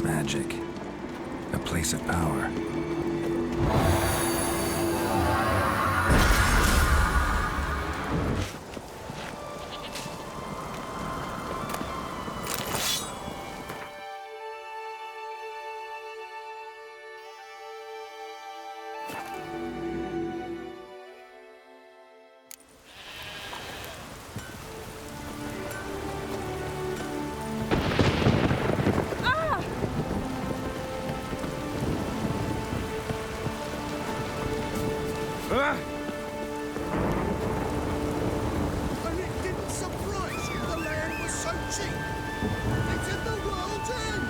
Magic. A place of power. And it didn't surprise you the land was so cheap. It's in the world's end.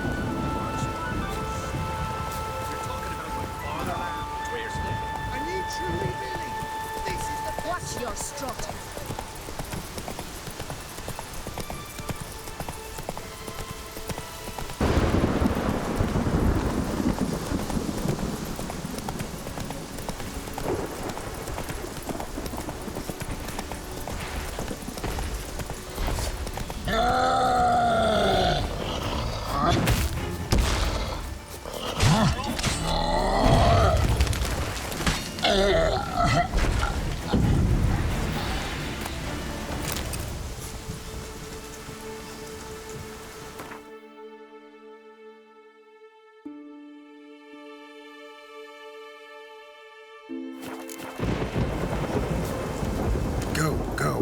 You're talking about my fatherland, it's where you're staying. And you truly believe this is the best? Watch your strut. Go.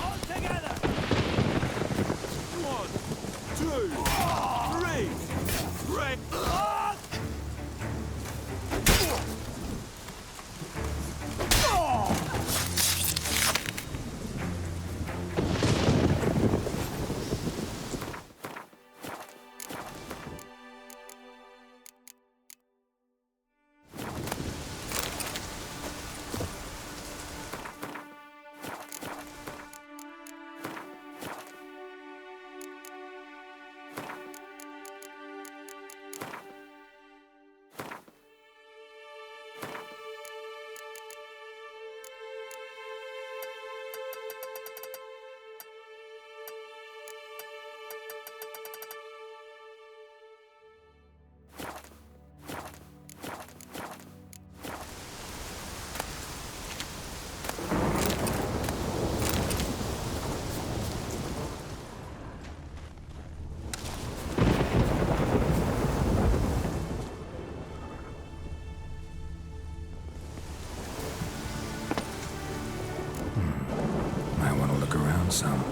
All together! 1, 2, 3! Break! Might want to look around some.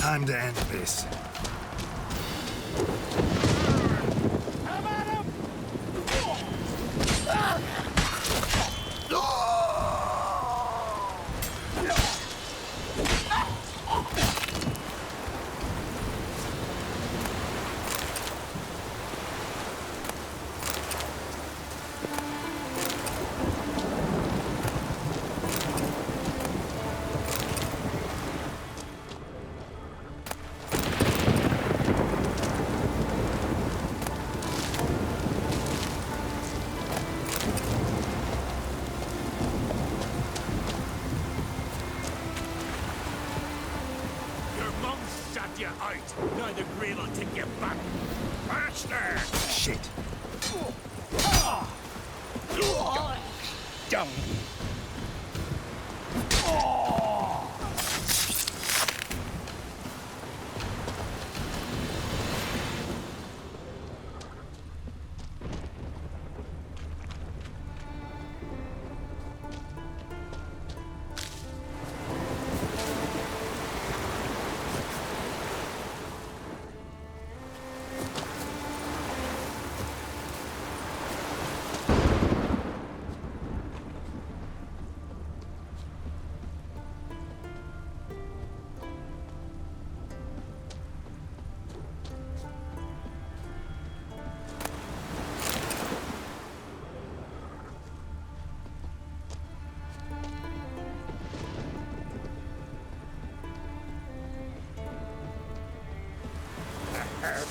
Time to end this. You out. Now the grave will take you back. Bastard! Shit. Down.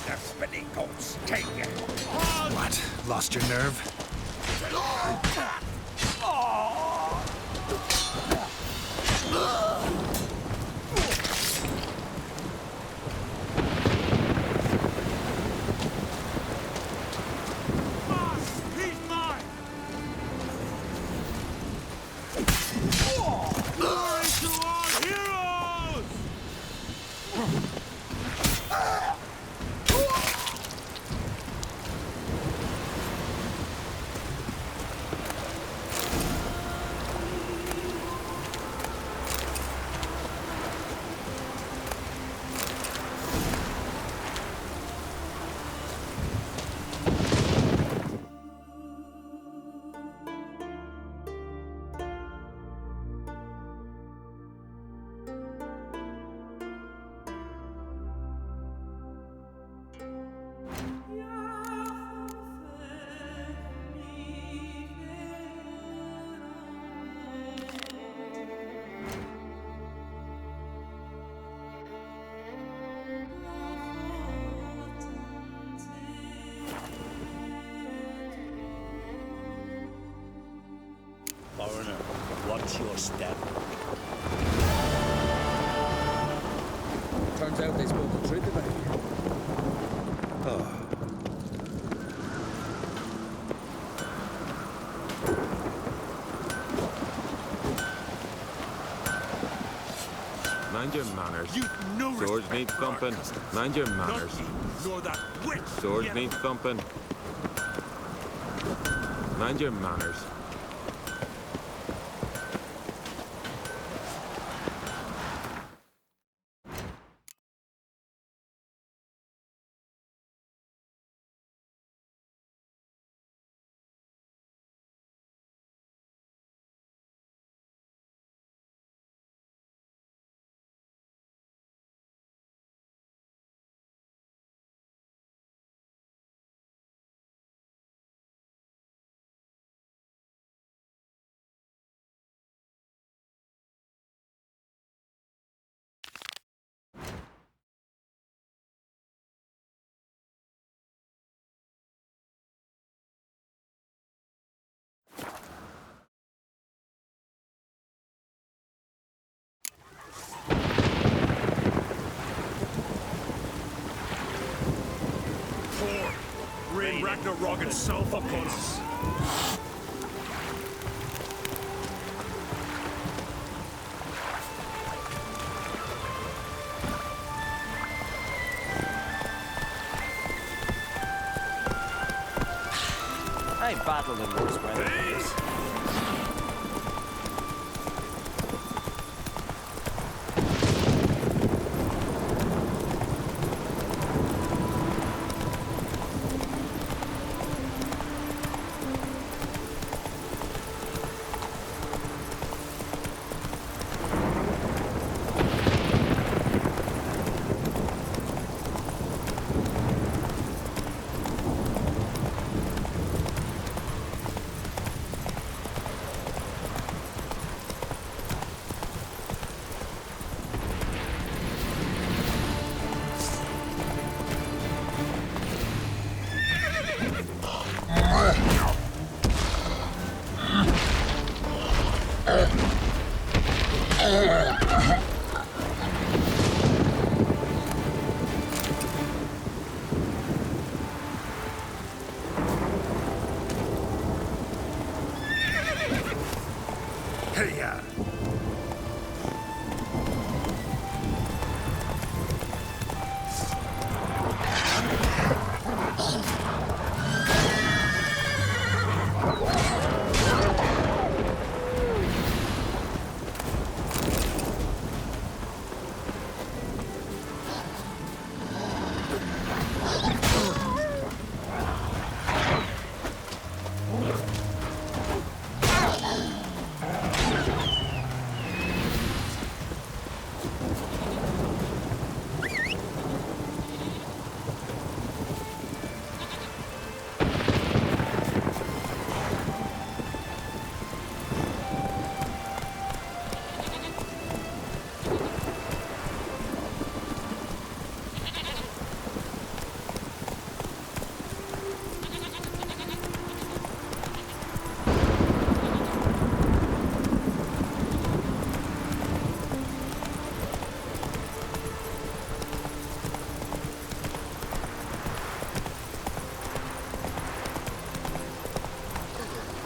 The spinning goats take you. What? Lost your nerve? He's mine! Glory to our heroes! Foreigner, what's your step? Turns out they spoke the truth about you. Oh. Mind your manners. You no Swords need thumping. Mind your manners. Not you, nor that witch. Swords yet. need thumping. Mind your manners. Rain Ragnarok itself upon us. I battled in worse weather than this.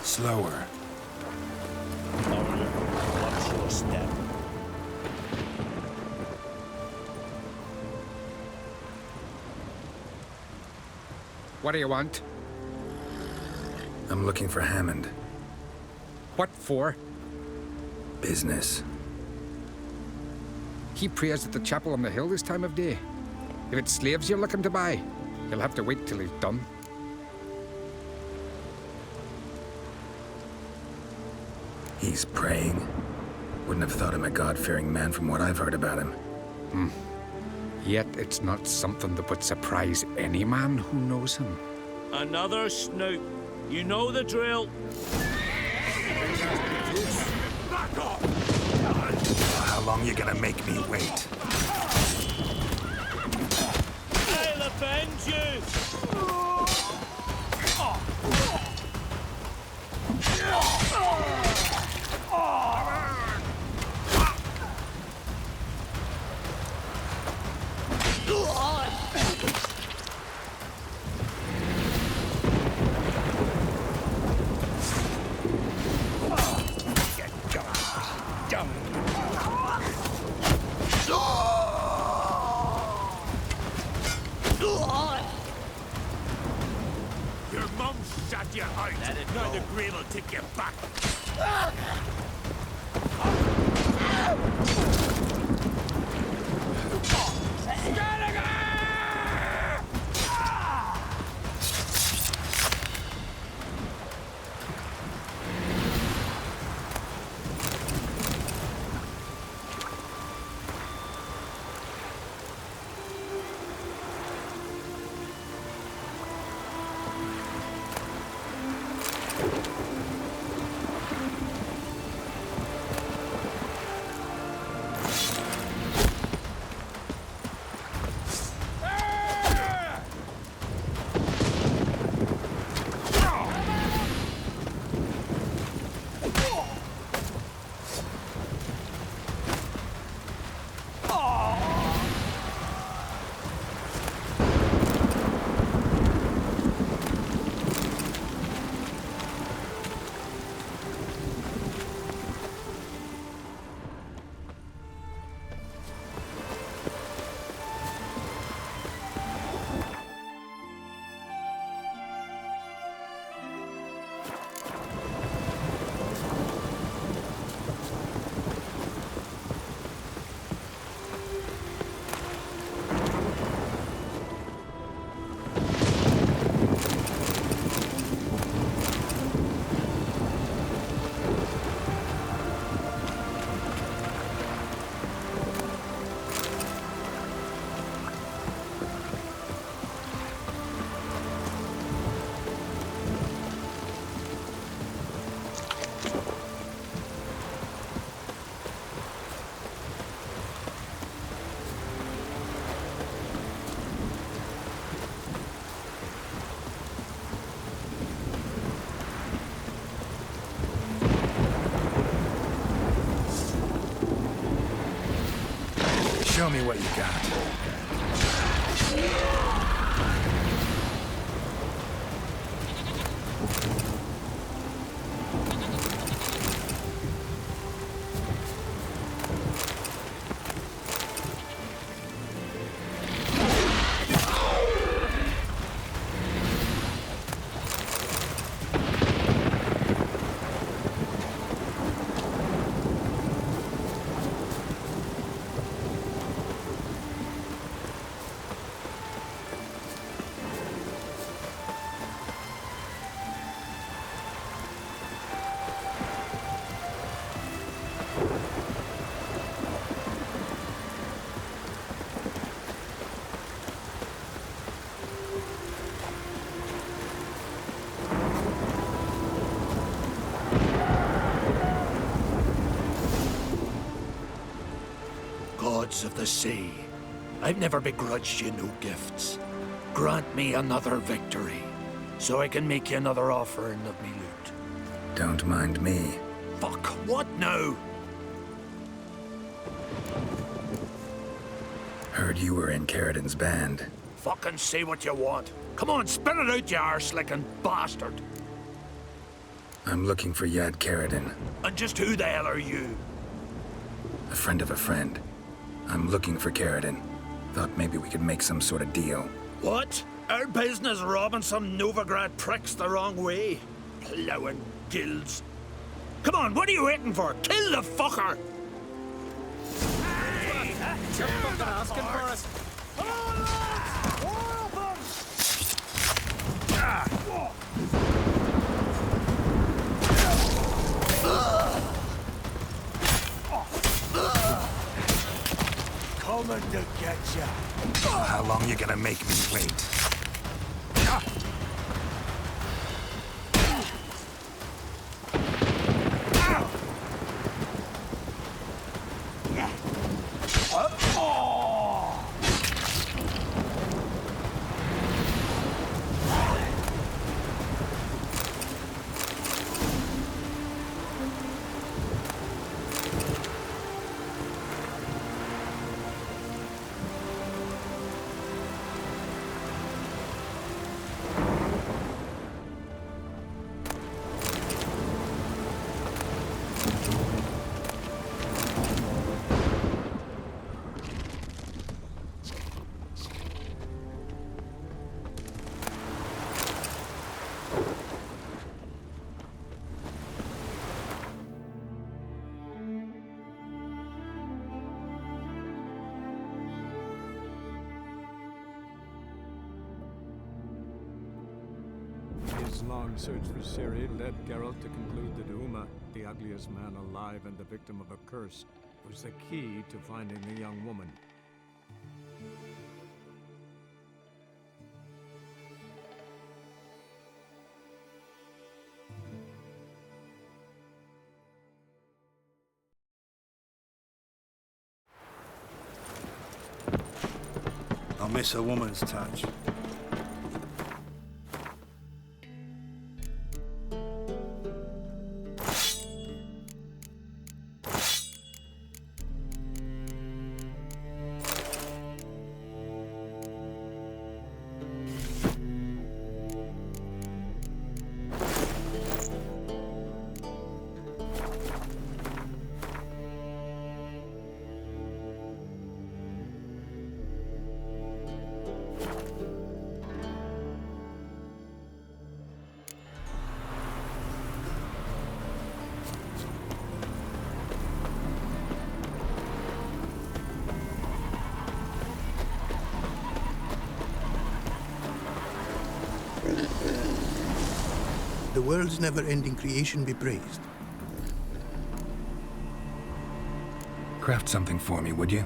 Slower. Foreigner, watch your step. What do you want? I'm looking for Hammond. What for? Business. He prays at the chapel on the hill this time of day. If it's slaves you're looking to buy, you'll have to wait till he's done. He's praying. Wouldn't have thought him a God-fearing man from what I've heard about him. Yet it's not something that would surprise any man who knows him. Another snoop. You know the drill. Back off! How long you gonna make me wait? I'll avenge you! Your mum shut you out. Let it Now go. the grave will take you back. Show me what you got. Gods of the sea, I've never begrudged you no gifts. Grant me another victory, so I can make you another offering of me loot. Don't mind me. Fuck, what now? Heard you were in Carradin's band. Fucking say what you want. Come on, spit it out, you arse-licking bastard. I'm looking for Yad Karadin, And just who the hell are you? a friend of a friend. I'm looking for Karadin. Thought maybe we could make some sort of deal. What? Our business robbing some Novigrad pricks the wrong way? Plowing guilds. Come on, what are you waiting for? Kill the fucker! Coming to get ya. How long you gonna make me wait? His long search for Ciri led Geralt to conclude that Uma, the ugliest man alive and the victim of a curse, was the key to finding the young woman. I'll miss a woman's touch. The world's never-ending creation be praised. Craft something for me, would you?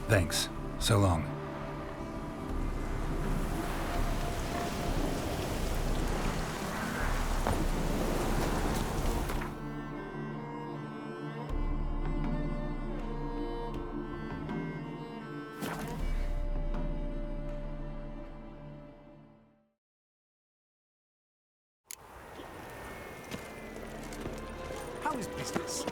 Thanks. So long. How is business?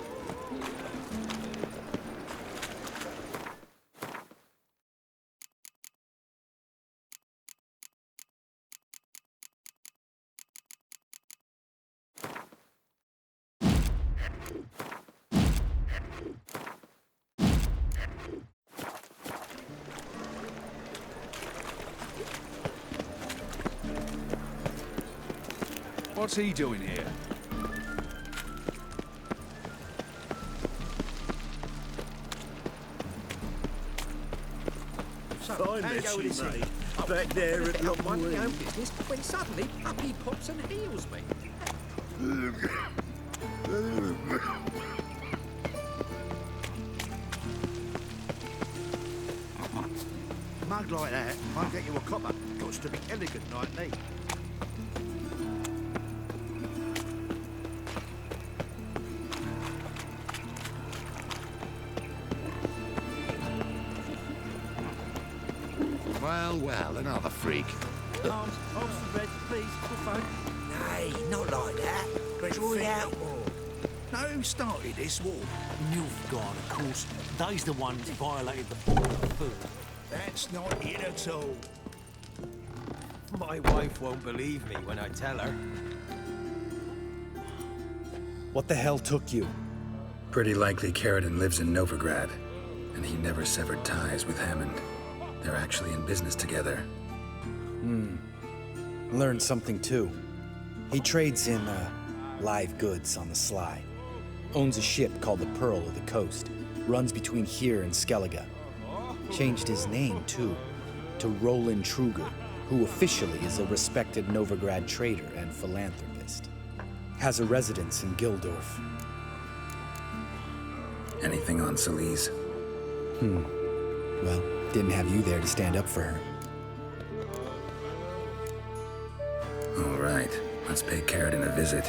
What's he doing here? Fine, Mitchy, mate. Back there at Up one Long my own Way. business when suddenly Puppy pops and heals me. Mug like that won't get you a copper. Got to be elegant like me. Well, well, another freak. Arms for red, please. Good phone. Nay, not like that. Draw it out more. Now, who started this war? Nilfgaard, of course. They's the ones violated the border of food. That's not it at all. My wife won't believe me when I tell her. What the hell took you? Pretty likely Carradine lives in Novigrad, and he never severed ties with Hammond. They're actually in business together. Learned something too. He trades in live goods on the sly. Owns a ship called the Pearl of the Coast. Runs between here and Skellige. Changed his name too, to Roland Truger, who officially is a respected Novigrad trader and philanthropist. Has a residence in Gildorf. Anything on Celise? Well, didn't have you there to stand up for her. All right, let's pay Carradine a visit.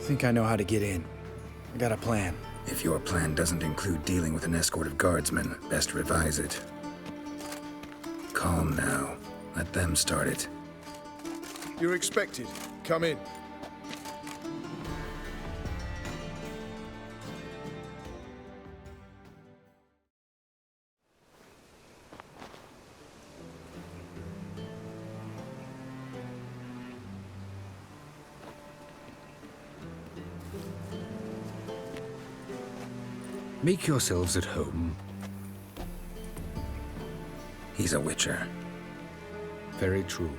Think I know how to get in. I got a plan. If your plan doesn't include dealing with an escort of guardsmen, best revise it. Calm now. Let them start it. You're expected. Come in. Make yourselves at home. He's a witcher. Very true.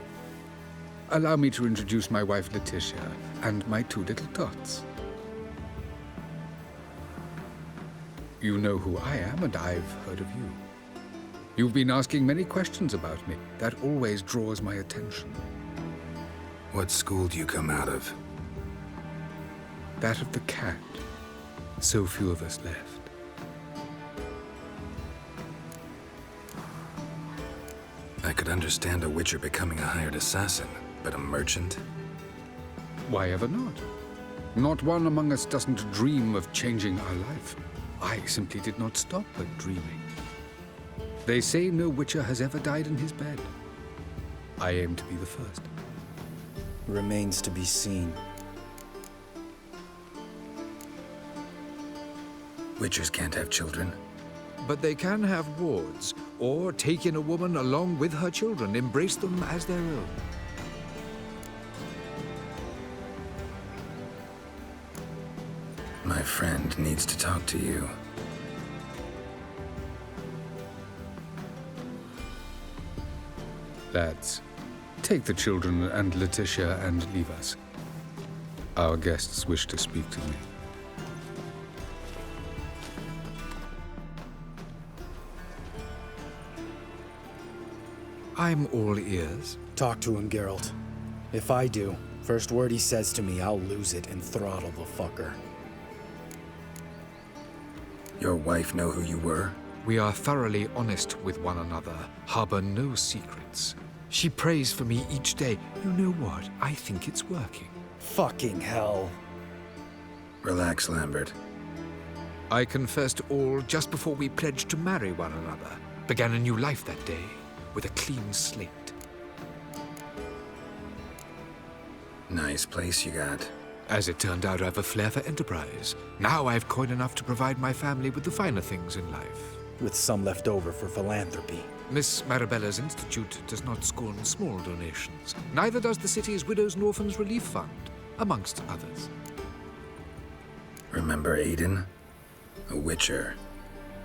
Allow me to introduce my wife Letitia and my two little tots. You know who I am, and I've heard of you. You've been asking many questions about me. That always draws my attention. What school do you come out of? That of the cat. So few of us left. I could understand a witcher becoming a hired assassin, but a merchant? Why ever not? Not one among us doesn't dream of changing our life. I simply did not stop at dreaming. They say no witcher has ever died in his bed. I aim to be the first. Remains to be seen. Witchers can't have children. But they can have wards, or take in a woman along with her children, embrace them as their own. My friend needs to talk to you. Lads, take the children and Letitia and leave us. Our guests wish to speak to me. I'm all ears. Talk to him, Geralt. If I do, first word he says to me, I'll lose it and throttle the fucker. Your wife know who you were? We are thoroughly honest with one another, harbor no secrets. She prays for me each day. You know what? I think it's working. Fucking hell. Relax, Lambert. I confessed all just before we pledged to marry one another. Began a new life that day, with a clean slate. Nice place you got. As it turned out, I've a flair for enterprise. Now I've coin enough to provide my family with the finer things in life. With some left over for philanthropy. Miss Marabella's institute does not scorn small donations. Neither does the city's Widows and Orphans Relief Fund, amongst others. Remember Aiden? A witcher.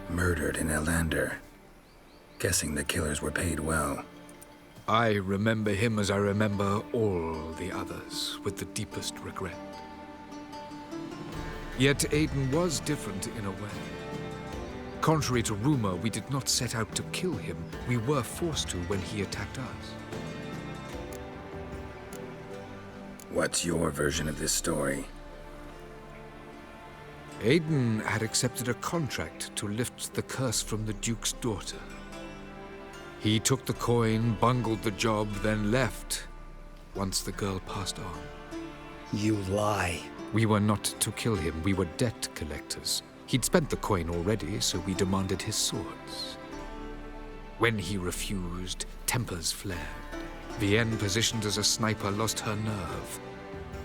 Murdered in Elander. Guessing the killers were paid well. I remember him as I remember all the others, with the deepest regret. Yet Aiden was different in a way. Contrary to rumor, we did not set out to kill him. We were forced to when he attacked us. What's your version of this story? Aiden had accepted a contract to lift the curse from the Duke's daughter. He took the coin, bungled the job, then left once the girl passed on. You lie. We were not to kill him. We were debt collectors. He'd spent the coin already, so we demanded his swords. When he refused, tempers flared. Vienne, positioned as a sniper, lost her nerve.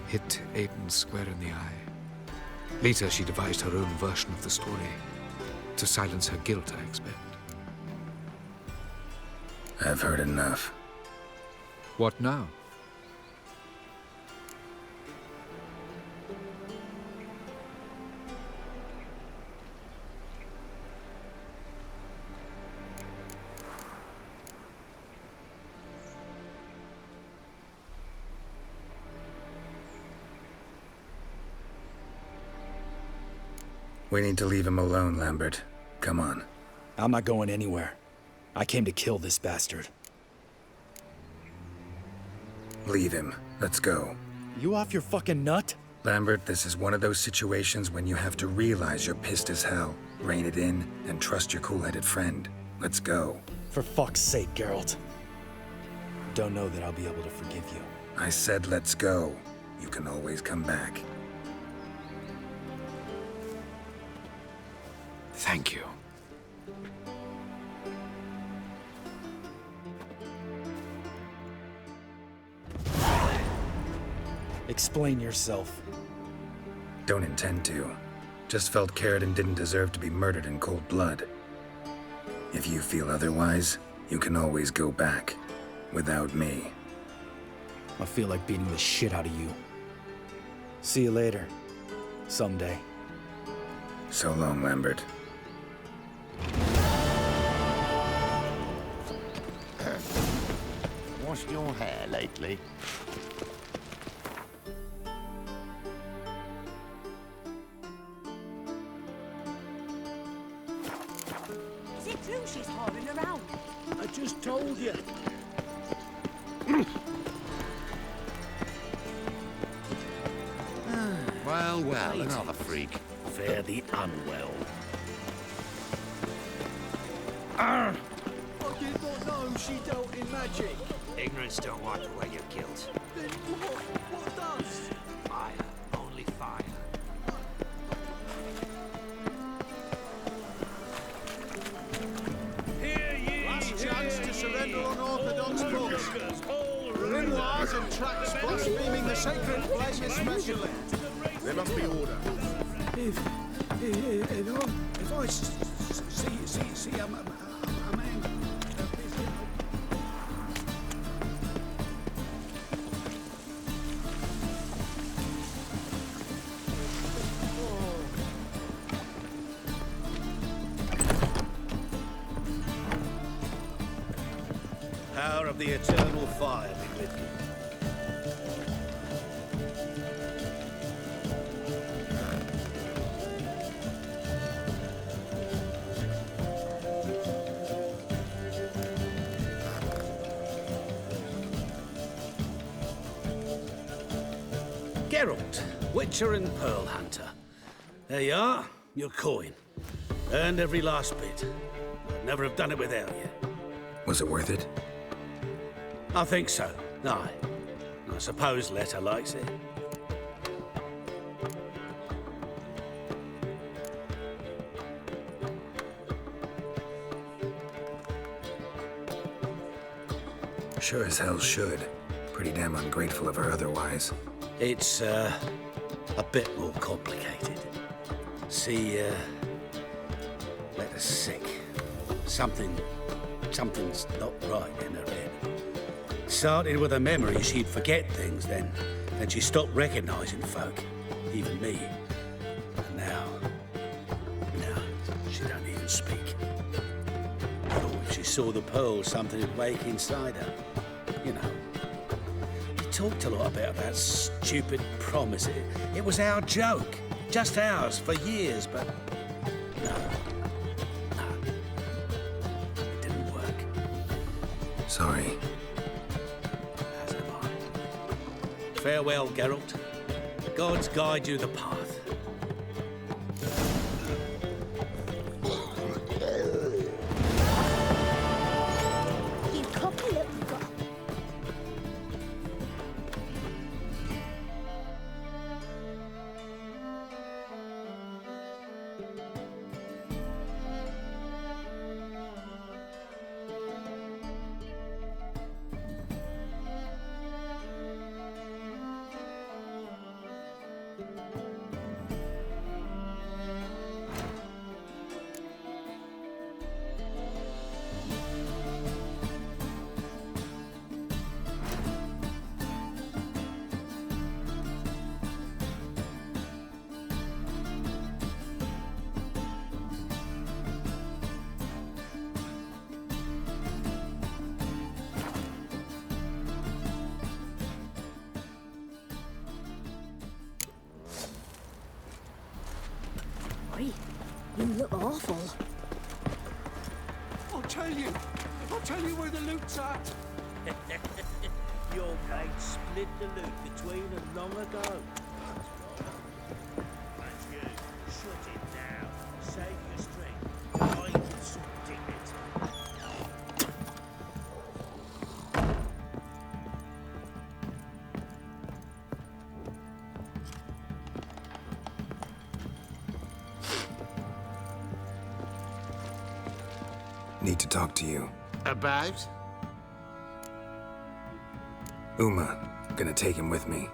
Hit Aiden square in the eye. Later, she devised her own version of the story. To silence her guilt, I expect. I've heard enough. What now? We need to leave him alone, Lambert. Come on. I'm not going anywhere. I came to kill this bastard. Leave him. Let's go. You off your fucking nut? Lambert, this is one of those situations when you have to realize you're pissed as hell, rein it in, and trust your cool-headed friend. Let's go. For fuck's sake, Geralt. Don't know that I'll be able to forgive you. I said let's go. You can always come back. Thank you. Explain yourself. Don't intend to. Just felt Caridin didn't deserve to be murdered in cold blood. If you feel otherwise, you can always go back. Without me. I feel like beating the shit out of you. See you later. Someday. So long, Lambert. Washed your hair lately? Is it true she's hauling around? I just told you. Well, well, another freak. Fare the unwell. I did not know she dealt in magic. Ignorance don't wipe away your guilt. Then what does? Fire. Only fire. Last chance to surrender unorthodox books. Grimoires and tracts blaspheming the sacred flame especially. There must be order. If I see a man. Power of the eternal fire be with you. Geralt, Witcher and Pearl Hunter. There you are, your coin. Earned every last bit. I'd never have done it without you. Was it worth it? I think so. Aye. I suppose Letta likes it. Sure as hell should. Pretty damn ungrateful of her otherwise. It's, a bit more complicated. See, Letta's sick. Something's not right in her head. Started with a memory she'd forget things, then she stopped recognizing folk, even me. And now she don't even speak. Oh, if she saw the pearl, something would wake inside her. You know. We talked a lot about that stupid promise. It was our joke. Just ours for years, but no. It didn't work. Sorry. As am I. Farewell, Geralt. Gods guide you the path. You cocky little god. You look awful. I'll tell you where the loot's at. Your mate split the loot between them long ago. And you, shut it now. Save your strength. I can sort it. Need to talk to you. About? Uma. Gonna take him with me.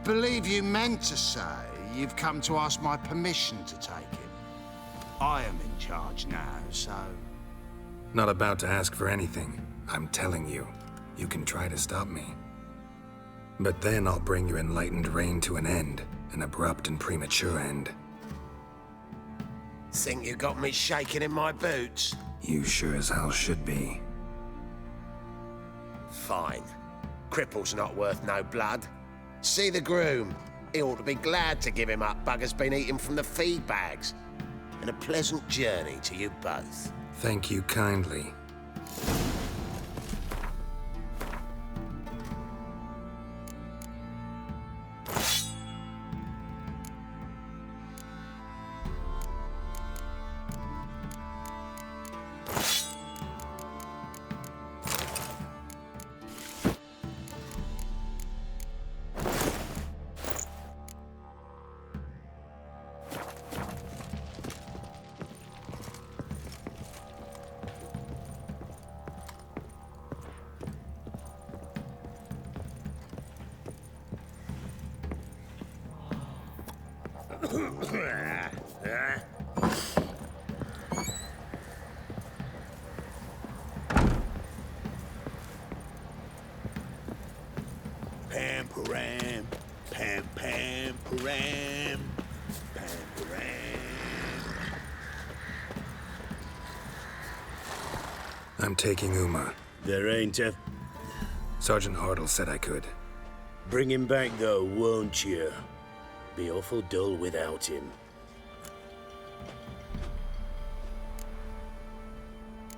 Believe you meant to say you've come to ask my permission to take him. I am in charge now, so... Not about to ask for anything. I'm telling you. You can try to stop me. But then I'll bring your enlightened reign to an end. An abrupt and premature end. Think you got me shaking in my boots? You sure as hell should be. Fine. Cripple's not worth no blood. See the groom. He ought to be glad to give him up. Bugger's been eating from the feed bags. And a pleasant journey to you both. Thank you kindly. Pam param, pam pam param, pam param. I'm taking Uma. There ain't a... Sergeant Hartle said I could. Bring him back though, won't you? Be awful dull without him.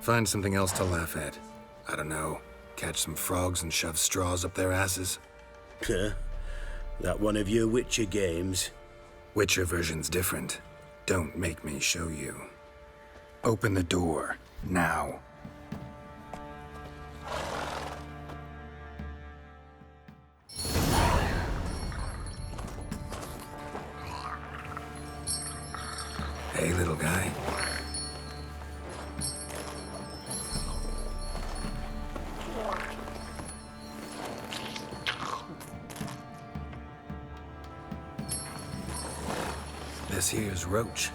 Find something else to laugh at. I don't know. Catch some frogs and shove straws up their asses. Huh? That one of your Witcher games? Witcher version's different. Don't make me show you. Open the door. Now. Hey, little guy. This here's Roach.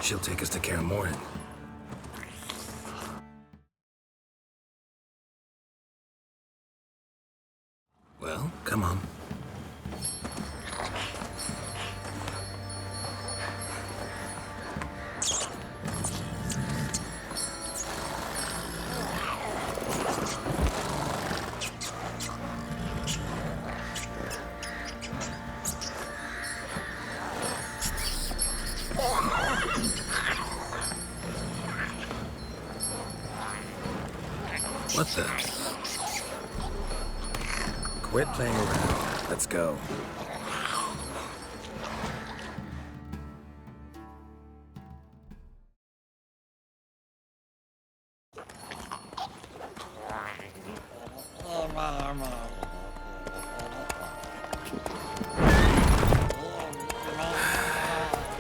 She'll take us to Kaer Morhen. Well, come on. What the? Quit playing around. Let's go.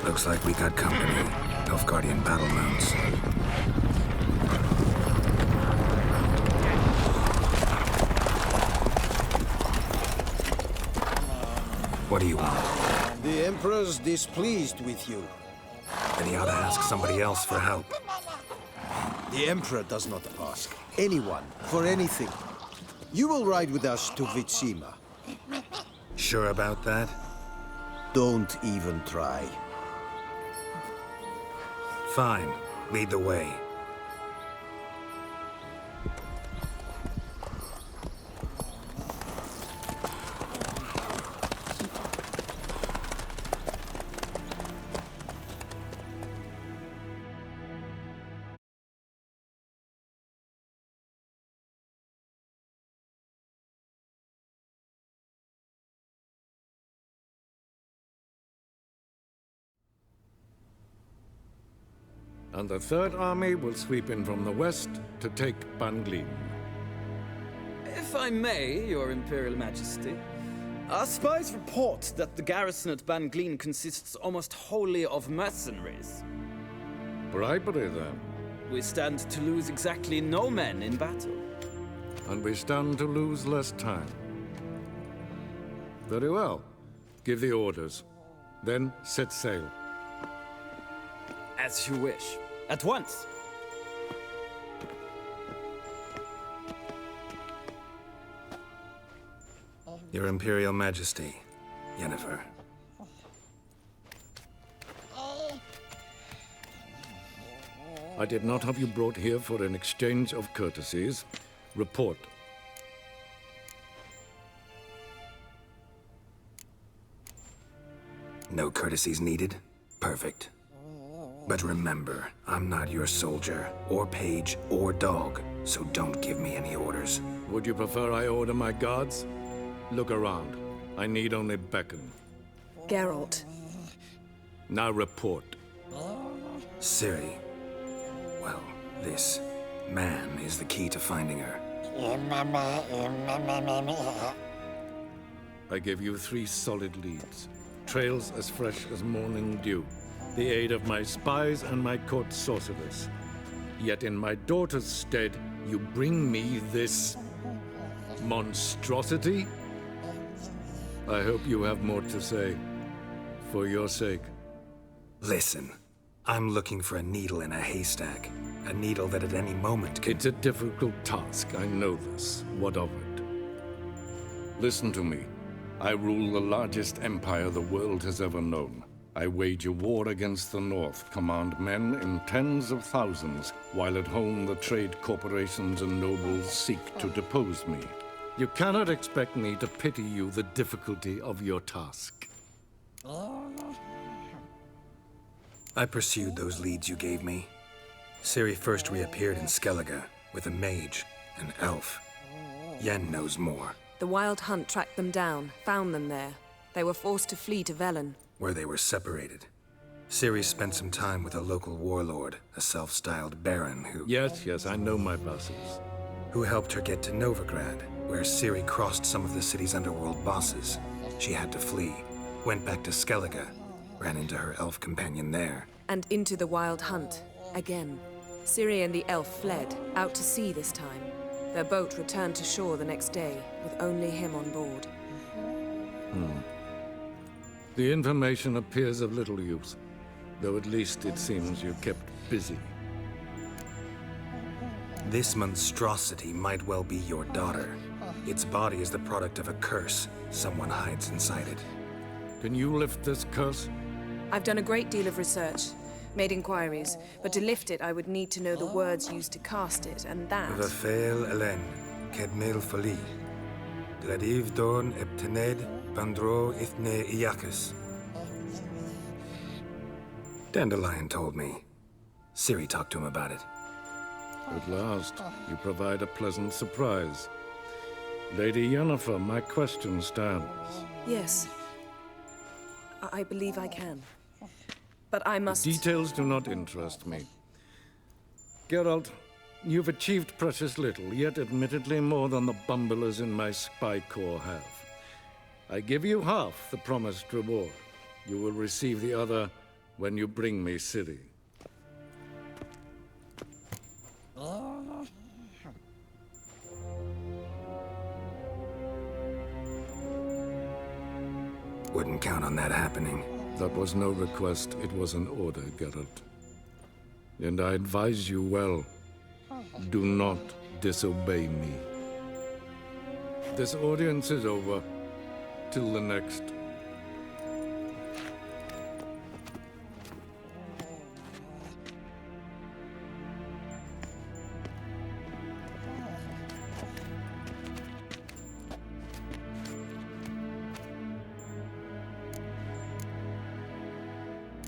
Looks like we got company. Nilfgaardian battle mounts. What do you want? The Emperor's displeased with you. Then he ought to ask somebody else for help. The Emperor does not ask anyone for anything. You will ride with us to Vitsima. Sure about that? Don't even try. Fine. Lead the way. And the Third Army will sweep in from the west to take Banglin. If I may, Your Imperial Majesty, our spies report that the garrison at Banglin consists almost wholly of mercenaries. Bribery, then. We stand to lose exactly no men in battle. And we stand to lose less time. Very well. Give the orders. Then set sail. As you wish. At once. Your Imperial Majesty, Yennefer. I did not have you brought here for an exchange of courtesies. Report. No courtesies needed? Perfect. But remember, I'm not your soldier, or page, or dog, so don't give me any orders. Would you prefer I order my guards? Look around. I need only beckon. Geralt. Now report. Ciri. Well, this man is the key to finding her. I give you 3 solid leads. Trails as fresh as morning dew. The aid of my spies and my court sorcerers. Yet in my daughter's stead, you bring me this monstrosity? I hope you have more to say. For your sake. Listen, I'm looking for a needle in a haystack. A needle that at any moment can... It's a difficult task, I know this. What of it? Listen to me. I rule the largest empire the world has ever known. I wage a war against the North, command men in tens of thousands, while at home the trade corporations and nobles seek to depose me. You cannot expect me to pity you the difficulty of your task. I pursued those leads you gave me. Ciri first reappeared in Skellige with a mage, an elf. Yen knows more. The Wild Hunt tracked them down, found them there. They were forced to flee to Velen, where they were separated. Ciri spent some time with a local warlord, a self-styled baron who... Yes, I know my bosses. Who helped her get to Novigrad, where Ciri crossed some of the city's underworld bosses. She had to flee, went back to Skellige, ran into her elf companion there. And into the Wild Hunt, again. Ciri and the elf fled, out to sea this time. Their boat returned to shore the next day, with only him on board. The information appears of little use, though at least it seems you kept busy. This monstrosity might well be your daughter. Its body is the product of a curse. Someone hides inside it. Can you lift this curse? I've done a great deal of research, made inquiries, but to lift it I would need to know the words used to cast it, and that... Vafael Elen, Kedmil Fali, Gladiv Dorn Eptened, Bandro Ithne Iacus. Dandelion told me. Ciri talked to him about it. At last, you provide a pleasant surprise. Lady Yennefer, my question stands. Yes. I believe I can. But I must... Details do not interest me. Geralt, you've achieved precious little, yet admittedly more than the bumblers in my spy corps have. I give you half the promised reward. You will receive the other when you bring me Ciri. Wouldn't count on that happening. That was no request, it was an order, Geralt. And I advise you well. Do not disobey me. This audience is over. Till the next.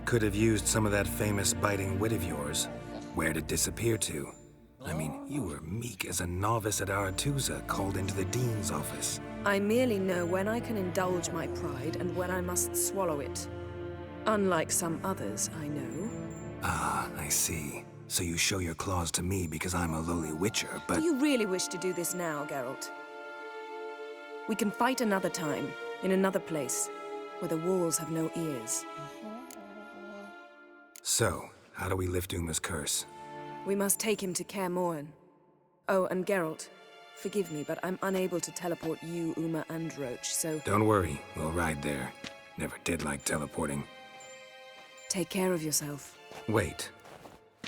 Could have used some of that famous biting wit of yours. Where'd it disappear to? I mean, you were meek as a novice at Aretuza, called into the Dean's office. I merely know when I can indulge my pride and when I must swallow it. Unlike some others I know. Ah, I see. So you show your claws to me because I'm a lowly witcher, but... Do you really wish to do this now, Geralt? We can fight another time, in another place, where the walls have no ears. So, how do we lift Uma's curse? We must take him to Kaer Morhen. Oh, and Geralt, forgive me, but I'm unable to teleport you, Uma, and Roach, so... Don't worry, we'll ride there. Never did like teleporting. Take care of yourself. Wait.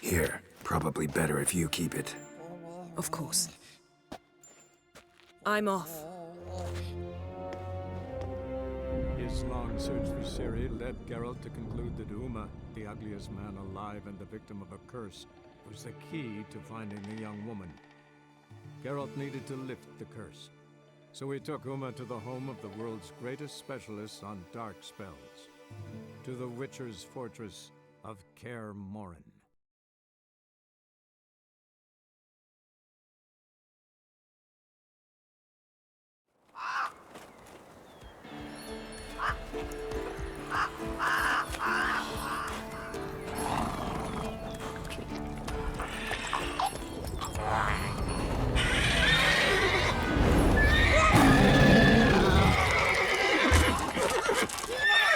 Here, probably better if you keep it. Of course. I'm off. His long search for Ciri led Geralt to conclude that Uma, the ugliest man alive and the victim of a curse, was the key to finding the young woman. Geralt needed to lift the curse, so he took Uma to the home of the world's greatest specialists on dark spells, to the Witcher's fortress of Kaer Morhen.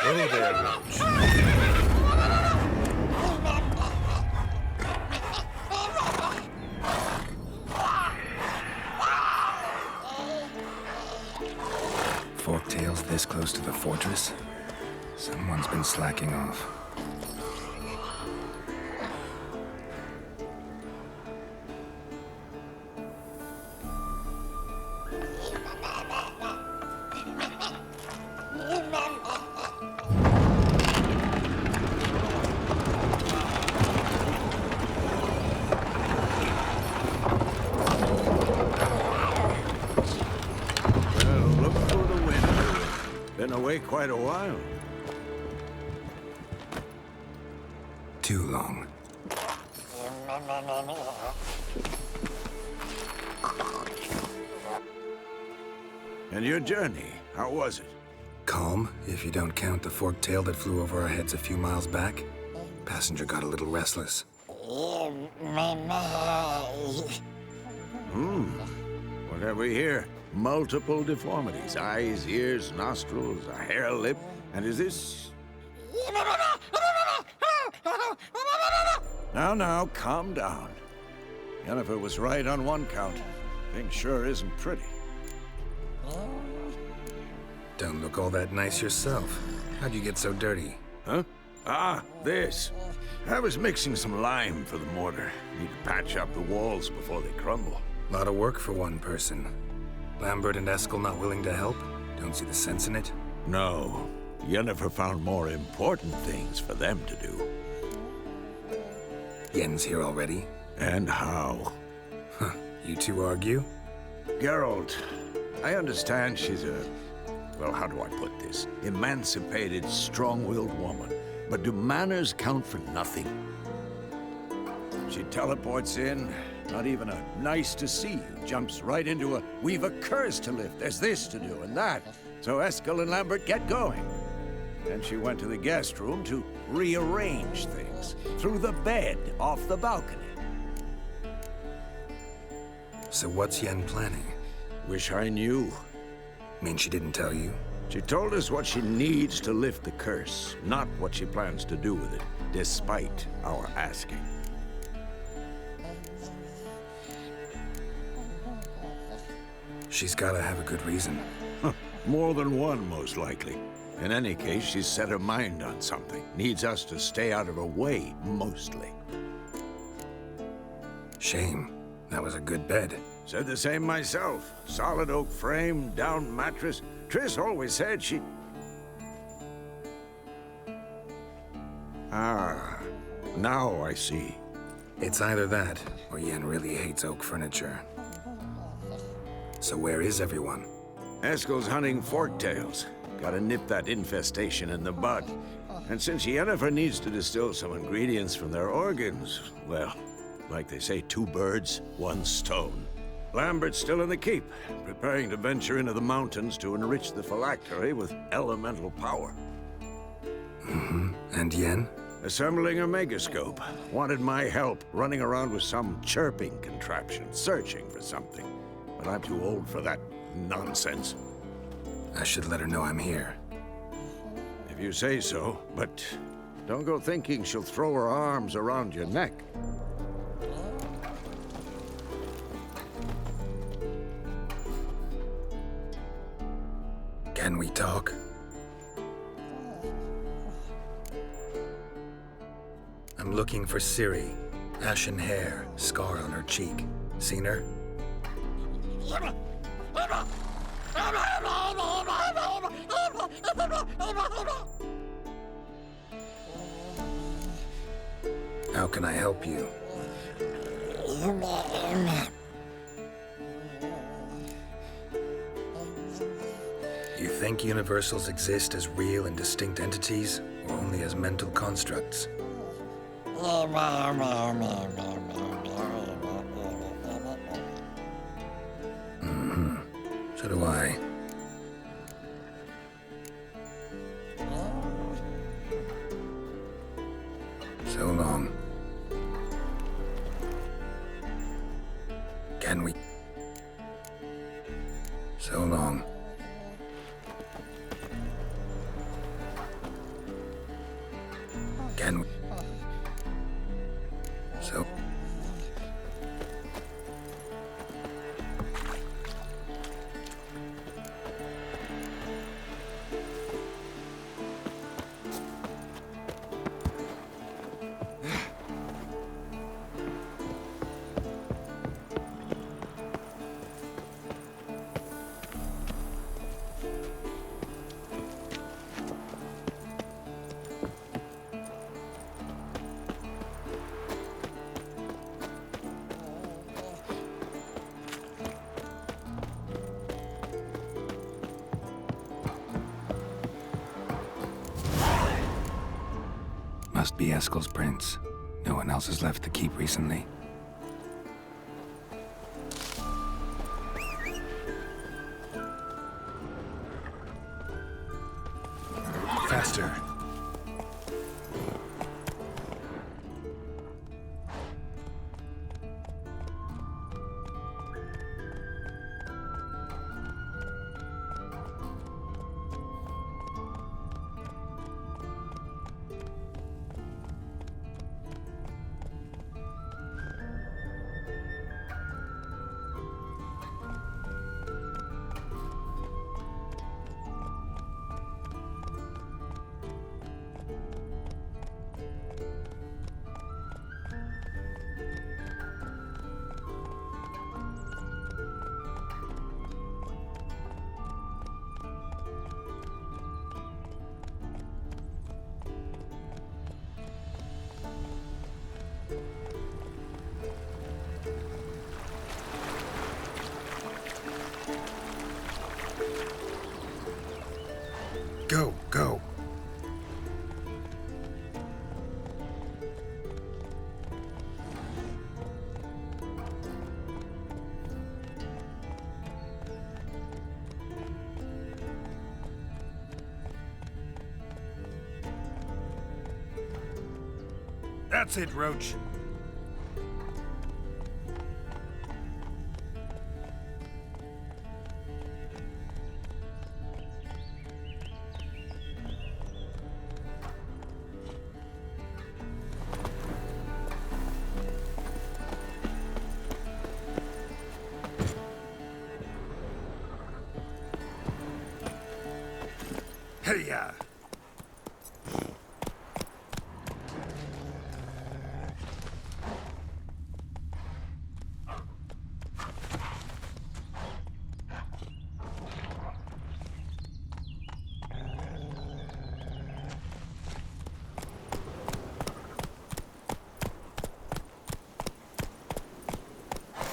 Hello there, Roach. Forktails this close to the fortress? Someone's been slacking off. Been away quite a while. Too long. And your journey, how was it? Calm, if you don't count the forktail that flew over our heads a few miles back. Passenger got a little restless. What have we here? Multiple deformities. Eyes, ears, nostrils, a hair lip. And is this... Now, calm down. Yennefer was right on one count. Thing sure isn't pretty. Don't look all that nice yourself. How'd you get so dirty? Huh? Ah, this. I was mixing some lime for the mortar. Need to patch up the walls before they crumble. Lot of work for one person. Lambert and Eskel not willing to help? Don't see the sense in it? No. Yennefer found more important things for them to do. Yen's here already? And how? Huh. You two argue? Geralt, I understand she's a... well, how do I put this? Emancipated, strong-willed woman. But do manners count for nothing? She teleports in, Not even a nice to see you. Jumps right into a, we've a curse to lift, there's this to do and that. So Eskel and Lambert get going. Then she went to the guest room to rearrange things. Through the bed, off the balcony. So what's Yen planning? Wish I knew. Mean she didn't tell you? She told us what she needs to lift the curse, not what she plans to do with it, despite our asking. She's gotta have a good reason. More than one, most likely. In any case, she's set her mind on something. Needs us to stay out of her way, mostly. Shame. That was a good bed. Said the same myself. Solid oak frame, down mattress. Triss always said she... Ah, now I see. It's either that, or Yen really hates oak furniture. So where is everyone? Eskel's hunting forktails. Gotta nip that infestation in the bud. And since Yennefer needs to distill some ingredients from their organs, well, like they say, 2 birds, 1 stone. Lambert's still in the keep, preparing to venture into the mountains to enrich the phylactery with elemental power. Mm-hmm. And Yen? Assembling a megascope. Wanted my help running around with some chirping contraption, searching for something. But I'm too old for that nonsense. I should let her know I'm here. If you say so, but don't go thinking she'll throw her arms around your neck. Can we talk? I'm looking for Ciri. Ashen hair, scar on her cheek. Seen her? How can I help you? You think universals exist as real and distinct entities, or only as mental constructs? Mm-hmm. So do I. So long. Can we? So long. Can we? So. Must be Eskel's prints. No one else has left the keep recently. Faster. Go, go. That's it, Roach. Hey-ya!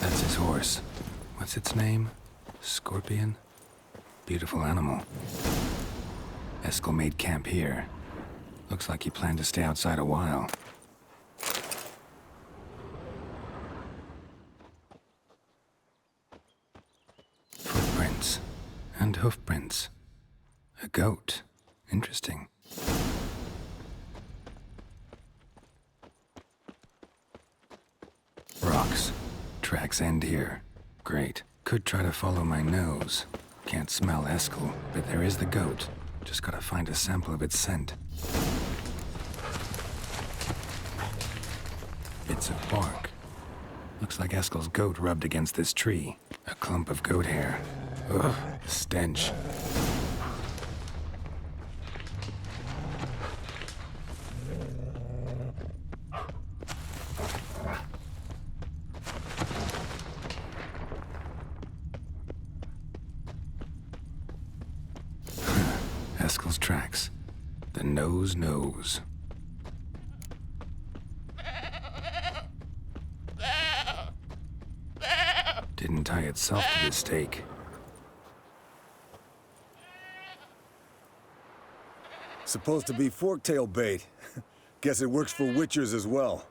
That's his horse. What's its name? Scorpion? Beautiful animal. Eskel made camp here. Looks like he planned to stay outside a while. Footprints. And hoofprints. A goat. Interesting. Rocks. Tracks end here. Great. Could try to follow my nose. Can't smell Eskel, but there is the goat. Just gotta find a sample of its scent. Bits of bark. Looks like Eskel's goat rubbed against this tree. A clump of goat hair. Ugh, stench. Eskel's tracks. The nose knows. Didn't tie itself to the stake. Supposed to be forktail bait. Guess it works for witchers as well.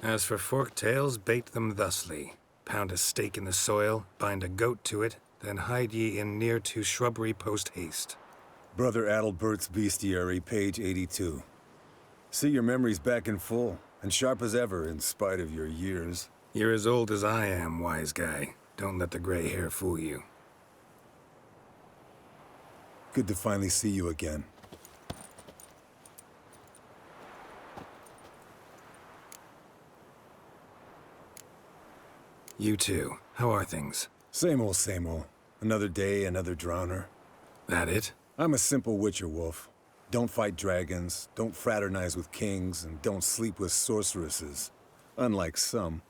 As for forktails, bait them thusly. Pound a stake in the soil, bind a goat to it, then hide ye in near to shrubbery post haste. Brother Adalbert's Bestiary, page 82. See your memories back in full, and sharp as ever in spite of your years. You're as old as I am, wise guy. Don't let the gray hair fool you. Good to finally see you again. You too. How are things? Same old, same old. Another day, another drowner. That it? I'm a simple witcher, Wolf. Don't fight dragons, don't fraternize with kings, and don't sleep with sorceresses. Unlike some.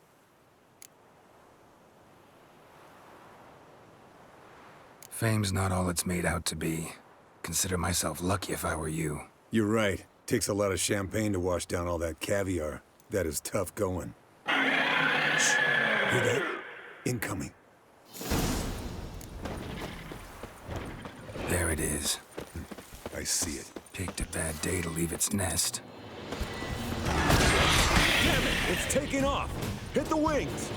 Fame's not all it's made out to be. Consider myself lucky if I were you. You're right. Takes a lot of champagne to wash down all that caviar. That is tough going. Shh. Hear that? Incoming. There it is. I see it. Picked a bad day to leave its nest. Damn it! It's taking off! Hit the wings!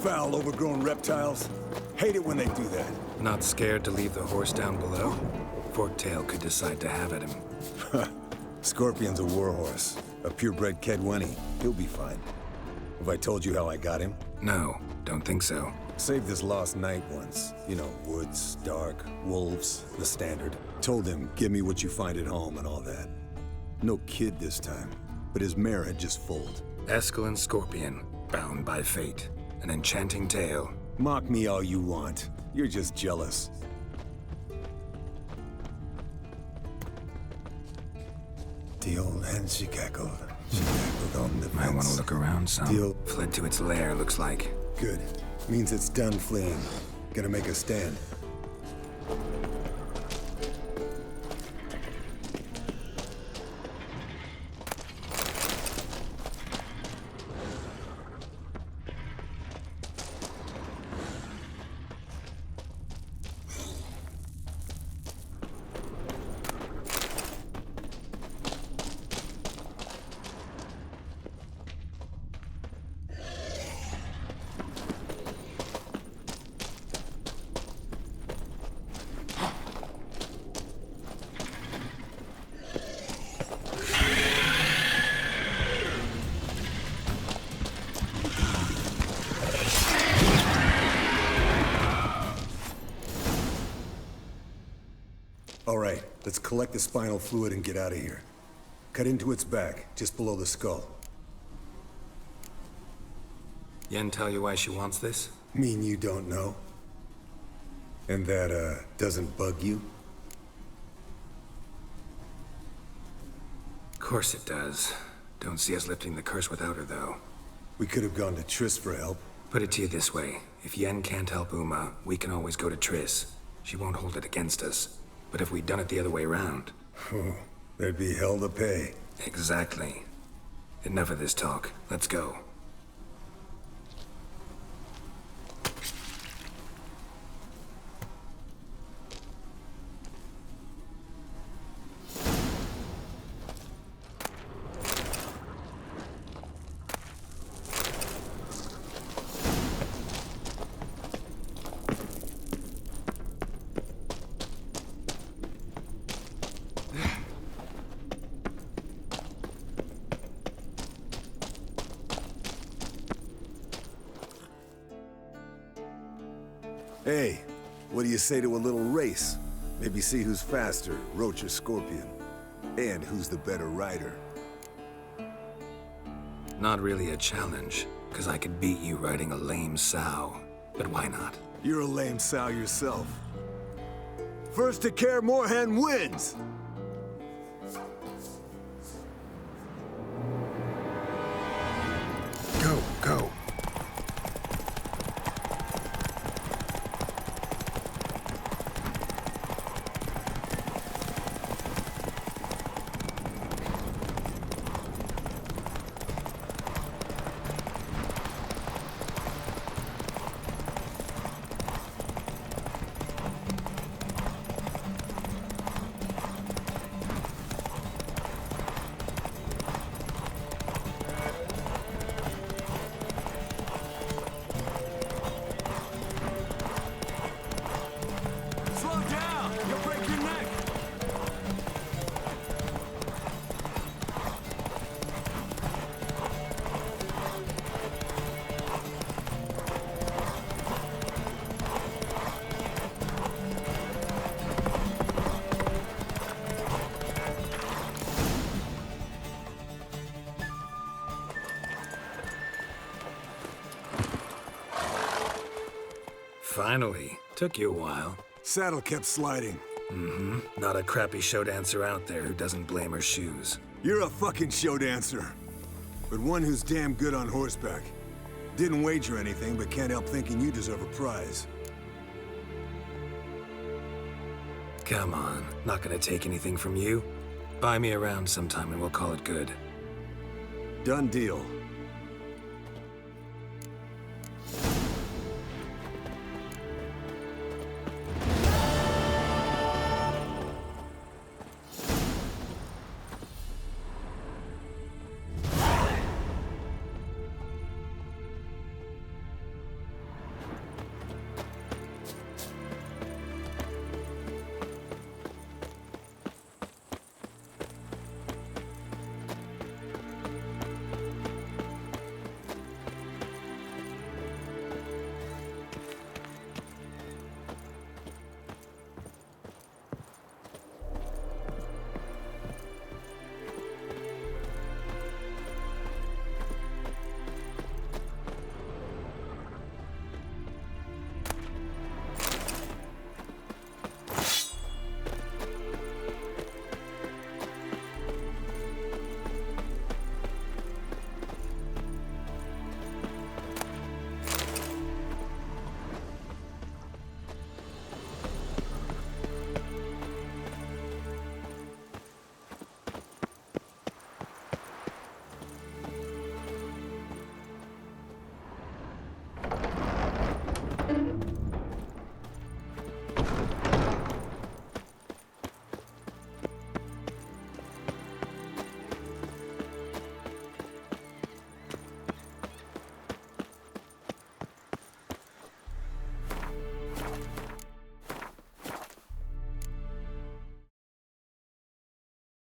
Foul, overgrown reptiles. Hate it when they do that. Not scared to leave the horse down below? Forktail could decide to have at him. Scorpion's a warhorse. A purebred Kedwenny. He'll be fine. Have I told you how I got him? No, don't think so. Saved this lost knight once. You know, woods, dark, wolves, the standard. Told him, give me what you find at home and all that. No kid this time, but his mare had just foaled. Eskel and Scorpion, bound by fate. An enchanting tale. Mock me all you want. You're just jealous. The old hen, she cackled. She cackled on the fence. Might want to look around some. Deal. Fled to its lair, looks like. Good. Means it's done fleeing. Gonna make a stand. All right, let's collect the spinal fluid and get out of here. Cut into its back, just below the skull. Yen tell you why she wants this? Mean you don't know? And that, doesn't bug you? Of course it does. Don't see us lifting the curse without her, though. We could have gone to Triss for help. Put it to you this way. If Yen can't help Uma, we can always go to Triss. She won't hold it against us. But if we'd done it the other way around... There'd be hell to pay. Exactly. Enough of this talk. Let's go. Hey, what do you say to a little race? Maybe see who's faster, Roach or Scorpion. And who's the better rider. Not really a challenge, because I could beat you riding a lame sow. But why not? You're a lame sow yourself. First to Kaer Morhen wins! Go, go. Finally. Took you a while. Saddle kept sliding. Mm-hmm. Not a crappy show dancer out there who doesn't blame her shoes. You're a fucking show dancer. But one who's damn good on horseback. Didn't wager anything, but can't help thinking you deserve a prize. Come on. Not gonna take anything from you? Buy me around sometime and we'll call it good. Done deal.